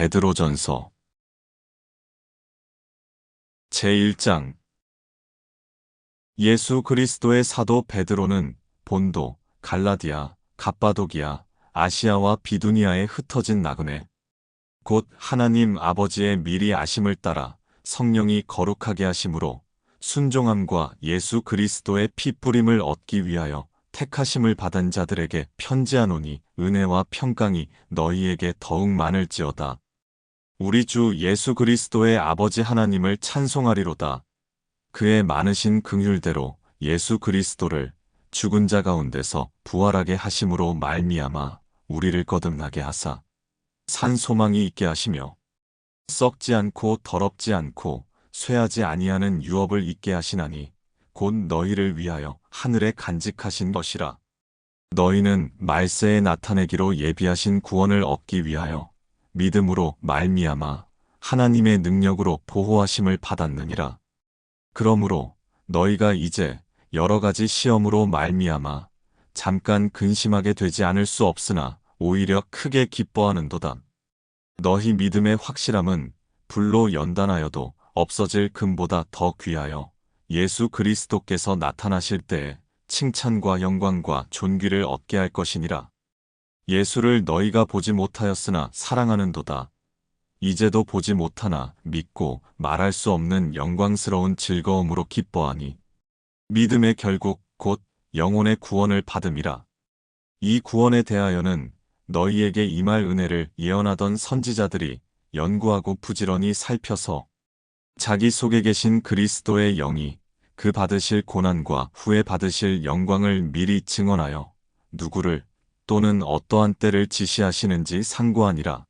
베드로전서 제1장 예수 그리스도의 사도 베드로는 본도, 갈라디아, 갑바도기아, 아시아와 비두니아에 흩어진 나그네 곧 하나님 아버지의 미리 아심을 따라 성령이 거룩하게 하심으로 순종함과 예수 그리스도의 피 뿌림을 얻기 위하여 택하심을 받은 자들에게 편지하노니 은혜와 평강이 너희에게 더욱 많을지어다. 우리 주 예수 그리스도의 아버지 하나님을 찬송하리로다. 그의 많으신 긍휼대로 예수 그리스도를 죽은 자 가운데서 부활하게 하심으로 말미암아 우리를 거듭나게 하사 산 소망이 있게 하시며 썩지 않고 더럽지 않고 쇠하지 아니하는 유업을 있게 하시나니 곧 너희를 위하여 하늘에 간직하신 것이라. 너희는 말세에 나타내기로 예비하신 구원을 얻기 위하여 믿음으로 말미암아 하나님의 능력으로 보호하심을 받았느니라. 그러므로 너희가 이제 여러 가지 시험으로 말미암아 잠깐 근심하게 되지 않을 수 없으나 오히려 크게 기뻐하는도다. 너희 믿음의 확실함은 불로 연단하여도 없어질 금보다 더 귀하여 예수 그리스도께서 나타나실 때에 칭찬과 영광과 존귀를 얻게 할 것이니라. 예수를 너희가 보지 못하였으나 사랑하는도다. 이제도 보지 못하나 믿고 말할 수 없는 영광스러운 즐거움으로 기뻐하니 믿음의 결국 곧 영혼의 구원을 받음이라. 이 구원에 대하여는 너희에게 임할 은혜를 예언하던 선지자들이 연구하고 부지런히 살펴서 자기 속에 계신 그리스도의 영이 그 받으실 고난과 후에 받으실 영광을 미리 증언하여 누구를 또는 어떠한 때를 지시하시는지 상고하니라.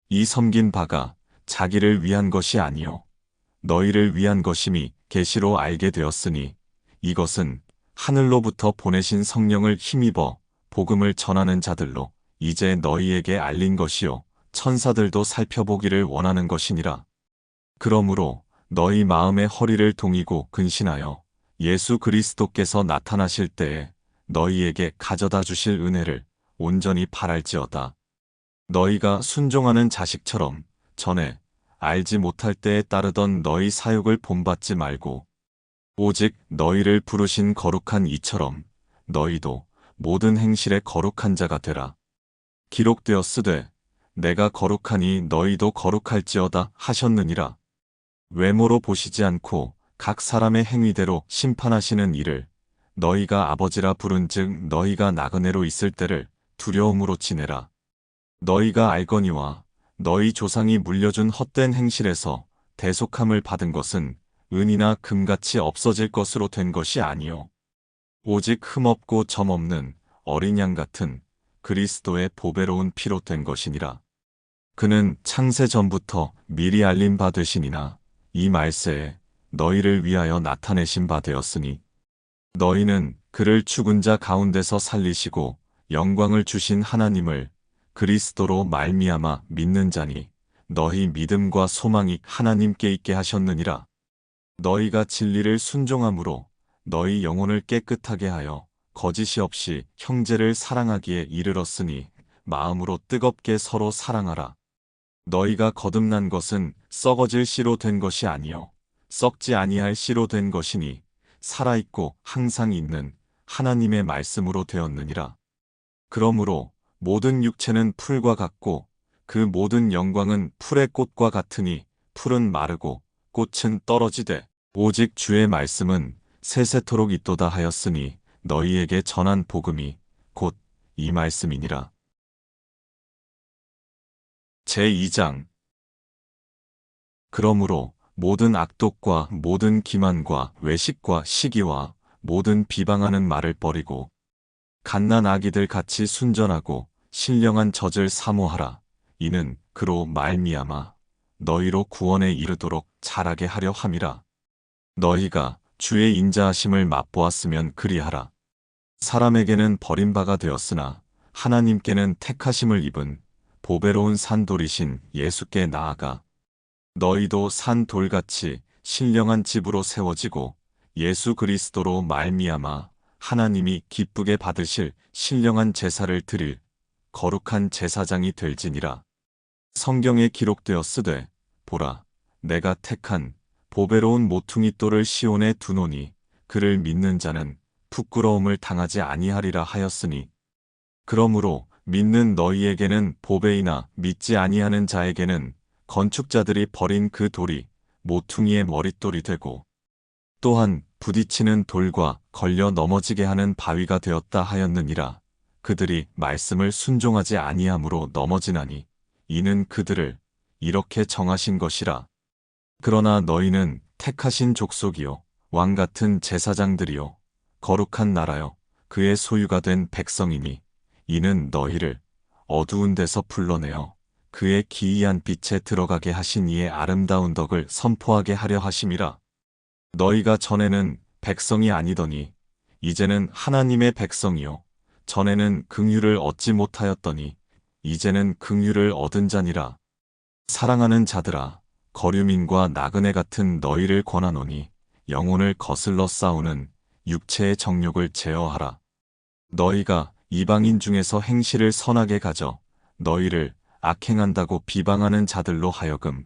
이 섬긴 바가 자기를 위한 것이 아니요 너희를 위한 것임이 계시로 알게 되었으니 이것은 하늘로부터 보내신 성령을 힘입어 복음을 전하는 자들로 이제 너희에게 알린 것이요 천사들도 살펴보기를 원하는 것이니라. 그러므로 너희 마음의 허리를 동이고 근신하여 예수 그리스도께서 나타나실 때에 너희에게 가져다 주실 은혜를 온전히 바랄지어다. 너희가 순종하는 자식처럼 전에 알지 못할 때에 따르던 너희 사육을 본받지 말고 오직 너희를 부르신 거룩한 이처럼 너희도 모든 행실에 거룩한 자가 되라. 기록되었으되 내가 거룩하니 너희도 거룩할지어다 하셨느니라. 외모로 보시지 않고 각 사람의 행위대로 심판하시는 이를 너희가 아버지라 부른즉 너희가 나그네로 있을 때를 두려움으로 지내라. 너희가 알거니와 너희 조상이 물려준 헛된 행실에서 대속함을 받은 것은 은이나 금같이 없어질 것으로 된 것이 아니요 오직 흠없고 점없는 어린 양 같은 그리스도의 보배로운 피로 된 것이니라. 그는 창세 전부터 미리 알린 바 되시니나 이 말세에 너희를 위하여 나타내신 바 되었으니 너희는 그를 죽은 자 가운데서 살리시고 영광을 주신 하나님을 그리스도로 말미암아 믿는 자니 너희 믿음과 소망이 하나님께 있게 하셨느니라. 너희가 진리를 순종함으로 너희 영혼을 깨끗하게 하여 거짓이 없이 형제를 사랑하기에 이르렀으니 마음으로 뜨겁게 서로 사랑하라. 너희가 거듭난 것은 썩어질 씨로 된 것이 아니요 썩지 아니할 씨로 된 것이니 살아있고 항상 있는 하나님의 말씀으로 되었느니라. 그러므로 모든 육체는 풀과 같고 그 모든 영광은 풀의 꽃과 같으니 풀은 마르고 꽃은 떨어지되 오직 주의 말씀은 세세토록 있도다 하였으니 너희에게 전한 복음이 곧 이 말씀이니라. 제2장 그러므로 모든 악독과 모든 기만과 외식과 시기와 모든 비방하는 말을 버리고 갓난 아기들 같이 순전하고 신령한 젖을 사모하라. 이는 그로 말미암아 너희로 구원에 이르도록 자라게 하려 함이라. 너희가 주의 인자하심을 맛보았으면 그리하라. 사람에게는 버림바가 되었으나 하나님께는 택하심을 입은 보배로운 산돌이신 예수께 나아가 너희도 산돌같이 신령한 집으로 세워지고 예수 그리스도로 말미암아 하나님이 기쁘게 받으실 신령한 제사를 드릴 거룩한 제사장이 될지니라. 성경에 기록되었으되 보라 내가 택한 보배로운 모퉁이 돌을 시온에 두노니 그를 믿는 자는 부끄러움을 당하지 아니하리라 하였으니 그러므로 믿는 너희에게는 보배이나 믿지 아니하는 자에게는 건축자들이 버린 그 돌이 모퉁이의 머릿돌이 되고 또한 부딪히는 돌과 걸려 넘어지게 하는 바위가 되었다 하였느니라. 그들이 말씀을 순종하지 아니함으로 넘어지나니 이는 그들을 이렇게 정하신 것이라. 그러나 너희는 택하신 족속이요 왕 같은 제사장들이요 거룩한 나라요 그의 소유가 된 백성이니 이는 너희를 어두운 데서 불러내어 그의 기이한 빛에 들어가게 하신 이의 아름다운 덕을 선포하게 하려 하심이라. 너희가 전에는 백성이 아니더니 이제는 하나님의 백성이요 전에는 긍휼을 얻지 못하였더니 이제는 긍휼을 얻은 자니라. 사랑하는 자들아 거류민과 나그네 같은 너희를 권하노니 영혼을 거슬러 싸우는 육체의 정욕을 제어하라. 너희가 이방인 중에서 행실을 선하게 가져 너희를 악행한다고 비방하는 자들로 하여금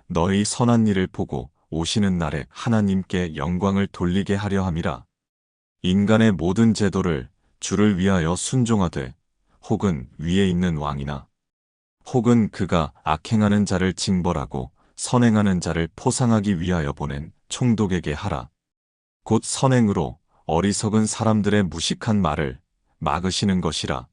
너희 선한 일을 보고 오시는 날에 하나님께 영광을 돌리게 하려 함이라. 인간의 모든 제도를 주를 위하여 순종하되 혹은 위에 있는 왕이나 혹은 그가 악행하는 자를 징벌하고 선행하는 자를 포상하기 위하여 보낸 총독에게 하라. 곧 선행으로 어리석은 사람들의 무식한 말을 막으시는 것이라.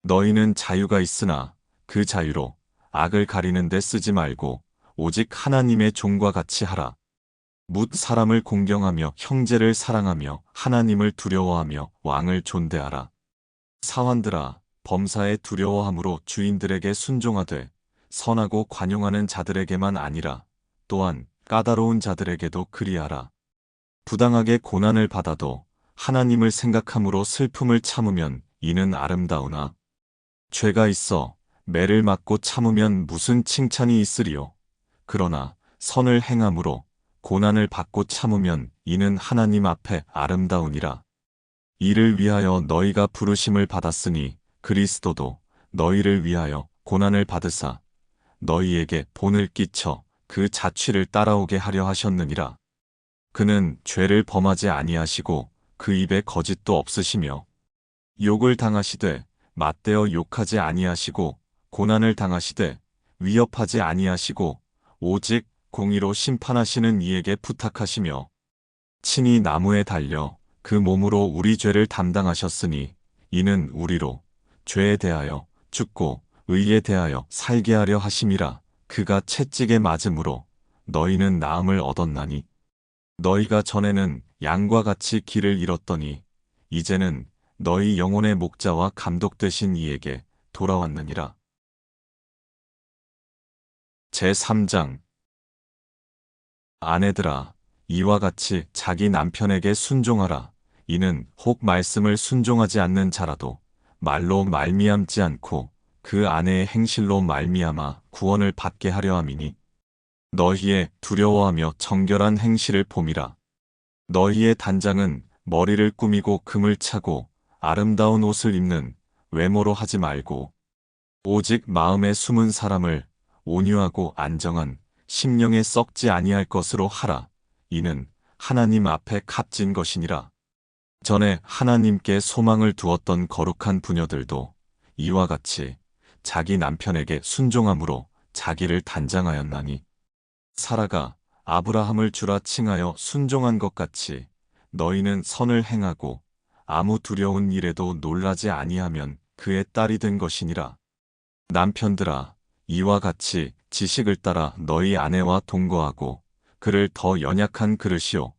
너희는 자유가 있으나 그 자유로 악을 가리는 데 쓰지 말고 오직 하나님의 종과 같이 하라. 뭇 사람을 공경하며 형제를 사랑하며 하나님을 두려워하며 왕을 존대하라. 사환들아 범사에 두려워함으로 주인들에게 순종하되 선하고 관용하는 자들에게만 아니라 또한 까다로운 자들에게도 그리하라. 부당하게 고난을 받아도 하나님을 생각함으로 슬픔을 참으면 이는 아름다우나 죄가 있어 매를 맞고 참으면 무슨 칭찬이 있으리요. 그러나 선을 행함으로 고난을 받고 참으면 이는 하나님 앞에 아름다우니라. 이를 위하여 너희가 부르심을 받았으니 그리스도도 너희를 위하여 고난을 받으사 너희에게 본을 끼쳐 그 자취를 따라오게 하려 하셨느니라. 그는 죄를 범하지 아니하시고 그 입에 거짓도 없으시며 욕을 당하시되 맞대어 욕하지 아니하시고 고난을 당하시되 위협하지 아니하시고 오직 공의로 심판하시는 이에게 부탁하시며 친히 나무에 달려 그 몸으로 우리 죄를 담당하셨으니 이는 우리로 죄에 대하여 죽고 의에 대하여 살게 하려 하심이라. 그가 채찍에 맞음으로 너희는 나음을 얻었나니 너희가 전에는 양과 같이 길을 잃었더니 이제는 너희 영혼의 목자와 감독 되신 이에게 돌아왔느니라. 제3장 아내들아 이와 같이 자기 남편에게 순종하라. 이는 혹 말씀을 순종하지 않는 자라도 말로 말미암지 않고 그 아내의 행실로 말미암아 구원을 받게 하려 함이니 너희의 두려워하며 정결한 행실을 봄이라. 너희의 단장은 머리를 꾸미고 금을 차고 아름다운 옷을 입는 외모로 하지 말고 오직 마음에 숨은 사람을 온유하고 안정한 심령에 썩지 아니할 것으로 하라. 이는 하나님 앞에 값진 것이니라. 전에 하나님께 소망을 두었던 거룩한 부녀들도 이와 같이 자기 남편에게 순종함으로 자기를 단장하였나니 사라가 아브라함을 주라 칭하여 순종한 것 같이 너희는 선을 행하고 아무 두려운 일에도 놀라지 아니하면 그의 딸이 된 것이니라. 남편들아 이와 같이 지식을 따라 너희 아내와 동거하고 그를 더 연약한 그릇이요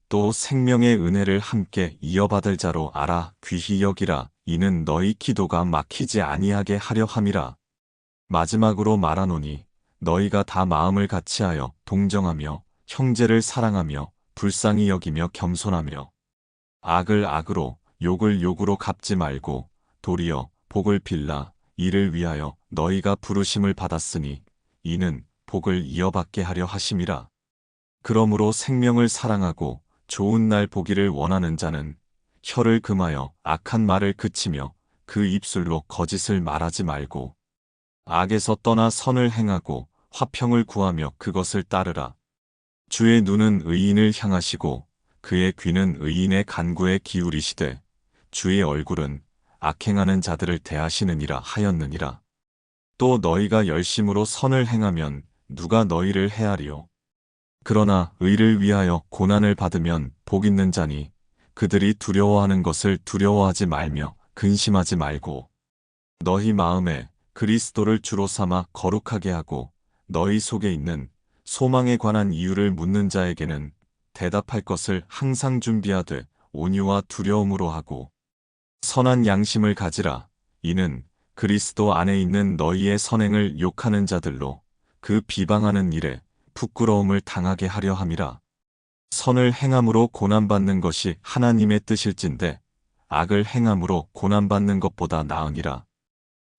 또 생명의 은혜를 함께 이어받을 자로 알아 귀히 여기라. 이는 너희 기도가 막히지 아니하게 하려 함이라. 마지막으로 말하노니 너희가 다 마음을 같이하여 동정하며 형제를 사랑하며 불쌍히 여기며 겸손하며 악을 악으로 욕을 욕으로 갚지 말고 도리어 복을 빌라. 이를 위하여 너희가 부르심을 받았으니 이는 복을 이어받게 하려 하심이라. 그러므로 생명을 사랑하고 좋은 날 보기를 원하는 자는 혀를 금하여 악한 말을 그치며 그 입술로 거짓을 말하지 말고 악에서 떠나 선을 행하고 화평을 구하며 그것을 따르라. 주의 눈은 의인을 향하시고 그의 귀는 의인의 간구에 기울이시되 주의 얼굴은 악행하는 자들을 대하시느니라 하였느니라. 또 너희가 열심으로 선을 행하면 누가 너희를 해하리요. 그러나 의를 위하여 고난을 받으면 복 있는 자니 그들이 두려워하는 것을 두려워하지 말며 근심하지 말고 너희 마음에 그리스도를 주로 삼아 거룩하게 하고 너희 속에 있는 소망에 관한 이유를 묻는 자에게는 대답할 것을 항상 준비하되 온유와 두려움으로 하고 선한 양심을 가지라. 이는 그리스도 안에 있는 너희의 선행을 욕하는 자들로 그 비방하는 일에 부끄러움을 당하게 하려 함이라. 선을 행함으로 고난받는 것이 하나님의 뜻일진데 악을 행함으로 고난받는 것보다 나으니라.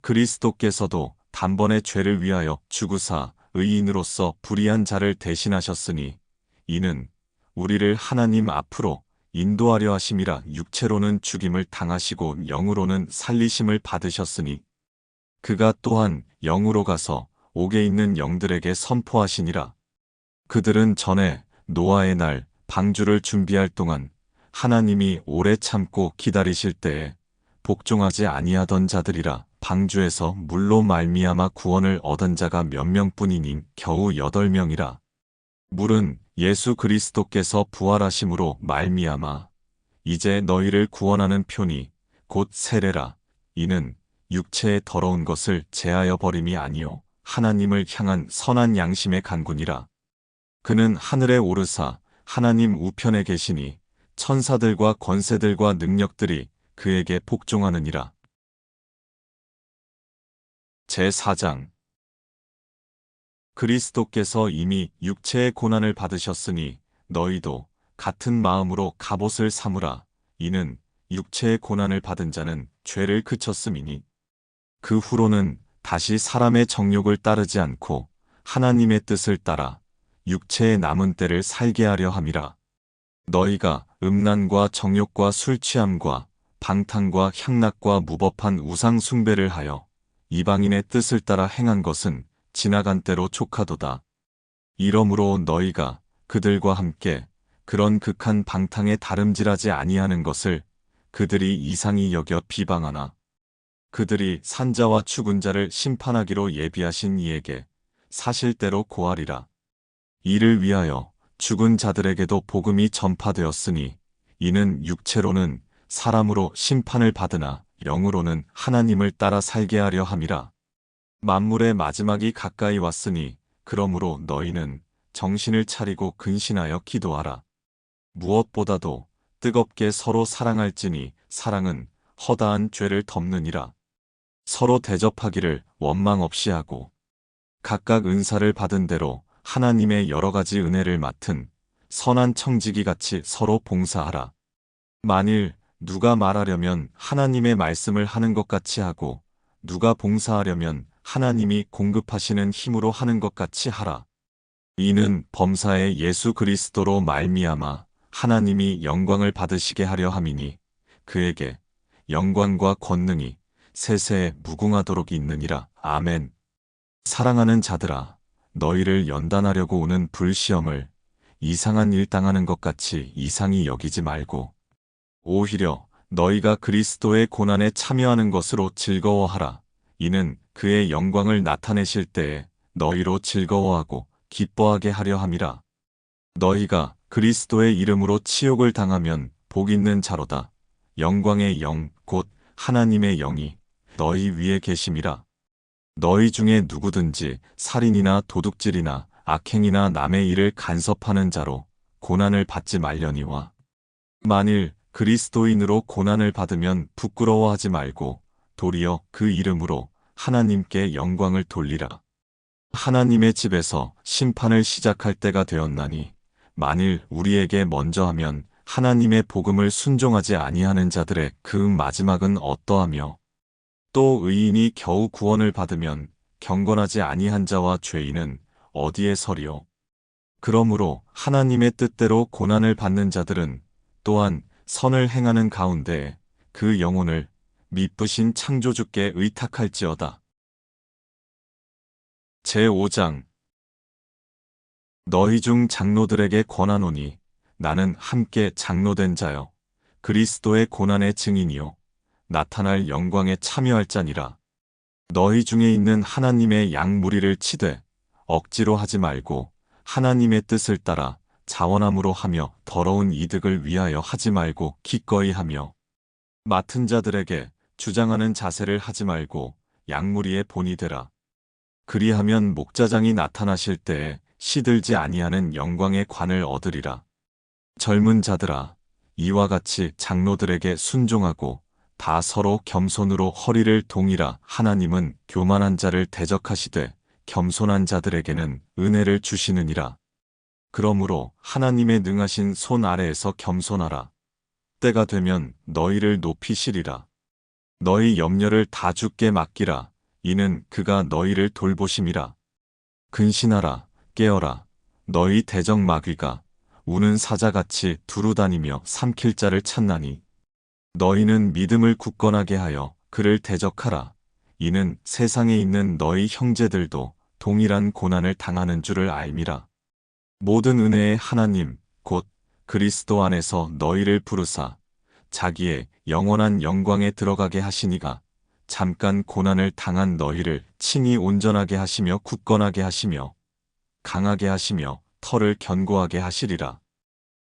그리스도께서도 단번에 죄를 위하여 죽으사 의인으로서 불의한 자를 대신하셨으니 이는 우리를 하나님 앞으로 인도하려 하심이라. 육체로는 죽임을 당하시고 영으로는 살리심을 받으셨으니 그가 또한 영으로 가서 옥에 있는 영들에게 선포하시니라. 그들은 전에 노아의 날 방주를 준비할 동안 하나님이 오래 참고 기다리실 때에 복종하지 아니하던 자들이라. 방주에서 물로 말미암아 구원을 얻은 자가 몇 명뿐이니 겨우 8명이라. 물은 예수 그리스도께서 부활하심으로 말미암아 이제 너희를 구원하는 표니 곧 세례라. 이는 육체의 더러운 것을 제하여 버림이 아니요 하나님을 향한 선한 양심의 간구니라. 그는 하늘에 오르사 하나님 우편에 계시니 천사들과 권세들과 능력들이 그에게 복종하느니라. 제4장 그리스도께서 이미 육체의 고난을 받으셨으니 너희도 같은 마음으로 갑옷을 삼으라. 이는 육체의 고난을 받은 자는 죄를 그쳤음이니 그 후로는 다시 사람의 정욕을 따르지 않고 하나님의 뜻을 따라 육체의 남은 때를 살게 하려 함이라. 너희가 음란과 정욕과 술 취함과 방탕과 향락과 무법한 우상 숭배를 하여 이방인의 뜻을 따라 행한 것은 지나간 때로 족하도다. 이러므로 너희가 그들과 함께 그런 극한 방탕에 다름질하지 아니하는 것을 그들이 이상히 여겨 비방하나 그들이 산자와 죽은 자를 심판하기로 예비하신 이에게 사실대로 고하리라. 이를 위하여 죽은 자들에게도 복음이 전파되었으니 이는 육체로는 사람으로 심판을 받으나 영으로는 하나님을 따라 살게 하려 함이라. 만물의 마지막이 가까이 왔으니 그러므로 너희는 정신을 차리고 근신하여 기도하라. 무엇보다도 뜨겁게 서로 사랑할지니 사랑은 허다한 죄를 덮느니라. 서로 대접하기를 원망 없이 하고 각각 은사를 받은 대로 하나님의 여러 가지 은혜를 맡은 선한 청지기 같이 서로 봉사하라. 만일 누가 말하려면 하나님의 말씀을 하는 것 같이 하고 누가 봉사하려면 하나님이 공급하시는 힘으로 하는 것 같이 하라. 이는 범사의 예수 그리스도로 말미암아 하나님이 영광을 받으시게 하려 함이니 그에게 영광과 권능이 세세에 무궁하도록 있느니라. 아멘. 사랑하는 자들아, 너희를 연단하려고 오는 불시험을 이상한 일 당하는 것 같이 이상히 여기지 말고 오히려 너희가 그리스도의 고난에 참여하는 것으로 즐거워하라. 이는 그의 영광을 나타내실 때에 너희로 즐거워하고 기뻐하게 하려 함이라. 너희가 그리스도의 이름으로 치욕을 당하면 복 있는 자로다. 영광의 영, 곧 하나님의 영이 너희 위에 계심이라. 너희 중에 누구든지 살인이나 도둑질이나 악행이나 남의 일을 간섭하는 자로 고난을 받지 말려니와 만일 그리스도인으로 고난을 받으면 부끄러워하지 말고 도리어 그 이름으로 하나님께 영광을 돌리라. 하나님의 집에서 심판을 시작할 때가 되었나니 만일 우리에게 먼저 하면 하나님의 복음을 순종하지 아니하는 자들의 그 마지막은 어떠하며 또 의인이 겨우 구원을 받으면 경건하지 아니한 자와 죄인은 어디에 서리요. 그러므로 하나님의 뜻대로 고난을 받는 자들은 또한 선을 행하는 가운데 그 영혼을 미쁘신 창조주께 의탁할지어다. 제5장 너희 중 장로들에게 권하노니 나는 함께 장로된 자여 그리스도의 고난의 증인이요 나타날 영광에 참여할 자니라. 너희 중에 있는 하나님의 양 무리를 치되 억지로 하지 말고 하나님의 뜻을 따라 자원함으로 하며 더러운 이득을 위하여 하지 말고 기꺼이 하며 맡은 자들에게 주장하는 자세를 하지 말고 양무리의 본이 되라. 그리하면 목자장이 나타나실 때에 시들지 아니하는 영광의 관을 얻으리라. 젊은 자들아, 이와 같이 장로들에게 순종하고 다 서로 겸손으로 허리를 동이라. 하나님은 교만한 자를 대적하시되 겸손한 자들에게는 은혜를 주시느니라. 그러므로 하나님의 능하신 손 아래에서 겸손하라. 때가 되면 너희를 높이시리라. 너희 염려를 다 주께 맡기라. 이는 그가 너희를 돌보심이라. 근신하라, 깨어라. 너희 대적 마귀가 우는 사자같이 두루다니며 삼킬 자를 찾나니 너희는 믿음을 굳건하게 하여 그를 대적하라. 이는 세상에 있는 너희 형제들도 동일한 고난을 당하는 줄을 알미라. 모든 은혜의 하나님 곧 그리스도 안에서 너희를 부르사 자기의 영원한 영광에 들어가게 하시니가 잠깐 고난을 당한 너희를 칭히 온전하게 하시며 굳건하게 하시며 강하게 하시며 털을 견고하게 하시리라.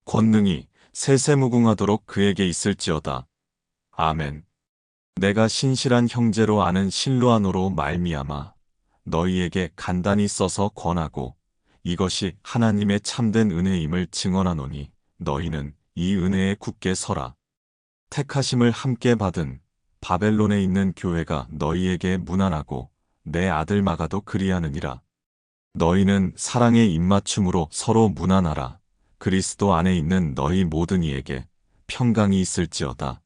권능이 세세무궁하도록 그에게 있을지어다. 아멘. 내가 신실한 형제로 아는 실로아노로 말미암아 너희에게 간단히 써서 권하고 이것이 하나님의 참된 은혜임을 증언하노니 너희는 이 은혜에 굳게 서라. 택하심을 함께 받은 바벨론에 있는 교회가 너희에게 문안하고 내 아들 마가도 그리하느니라. 너희는 사랑의 입맞춤으로 서로 문안하라. 그리스도 안에 있는 너희 모든 이에게 평강이 있을지어다.